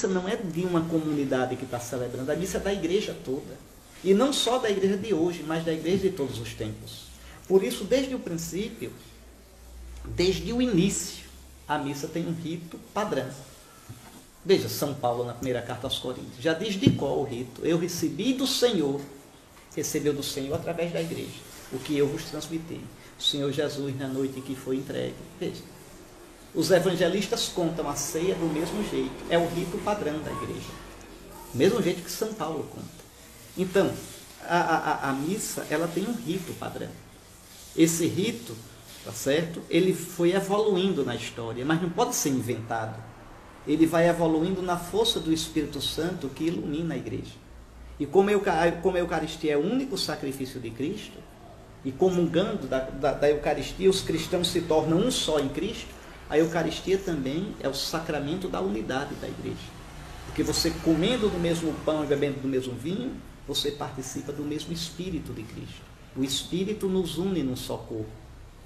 não é de uma comunidade que está celebrando, a missa é da igreja toda. E não só da igreja de hoje, mas da igreja de todos os tempos. Por isso, desde o princípio, desde o início, a missa tem um rito padrão. Veja, São Paulo, na primeira carta aos Coríntios, já diz de qual o rito. Eu recebi do Senhor, recebeu do Senhor através da igreja, o que eu vos transmiti. O Senhor Jesus, na noite que foi entregue. Veja, os evangelistas contam a ceia do mesmo jeito. É o rito padrão da igreja. Do mesmo jeito que São Paulo conta. Então, a missa, ela tem um rito padrão. Esse rito, tá certo? Ele foi evoluindo na história, mas não pode ser inventado. Ele vai evoluindo na força do Espírito Santo que ilumina a igreja. E como a Eucaristia é o único sacrifício de Cristo, e comungando da Eucaristia, os cristãos se tornam um só em Cristo, a Eucaristia também é o sacramento da unidade da igreja. Porque você comendo do mesmo pão e bebendo do mesmo vinho, você participa do mesmo Espírito de Cristo. O Espírito nos une num só corpo,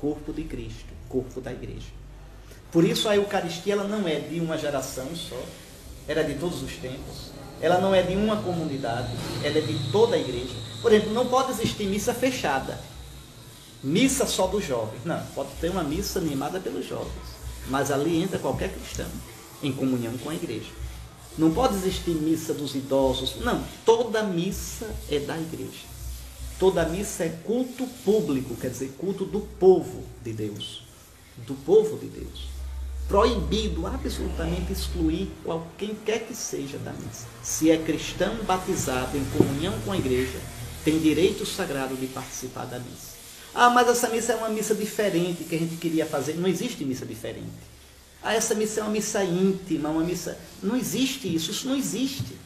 corpo de Cristo, corpo da igreja. Por isso a Eucaristia ela não é de uma geração só, ela é de todos os tempos, ela não é de uma comunidade, ela é de toda a igreja. Por exemplo, não pode existir missa fechada, missa só dos jovens. Não, pode ter uma missa animada pelos jovens, mas ali entra qualquer cristão, em comunhão com a igreja. Não pode existir missa dos idosos, não, toda missa é da igreja. Toda missa é culto público, quer dizer, culto do povo de Deus. Do povo de Deus. Proibido absolutamente excluir quem quer que seja da missa. Se é cristão batizado em comunhão com a igreja, tem direito sagrado de participar da missa. Ah, mas essa missa é uma missa diferente que a gente queria fazer. Não existe missa diferente. Ah, essa missa é uma missa íntima, uma missa... Não existe isso, isso não existe.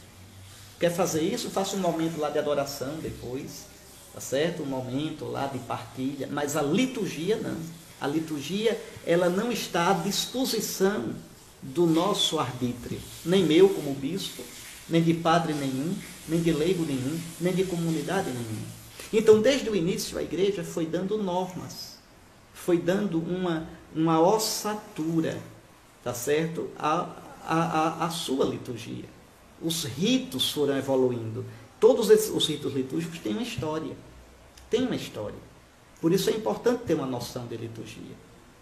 Quer fazer isso? Faça um momento lá de adoração depois, tá certo? Um momento lá de partilha, mas a liturgia não. A liturgia, ela não está à disposição do nosso arbítrio, nem meu como bispo, nem de padre nenhum, nem de leigo nenhum, nem de comunidade nenhuma. Então, desde o início, a igreja foi dando normas, foi dando uma ossatura, tá certo? A sua liturgia. Os ritos foram evoluindo. Todos os ritos litúrgicos têm uma história. Tem uma história. Por isso é importante ter uma noção de liturgia,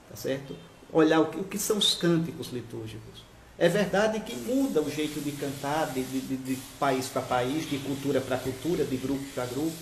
tá certo? Olhar o que são os cânticos litúrgicos. É verdade que muda o jeito de cantar de país para país, de cultura para cultura, de grupo para grupo.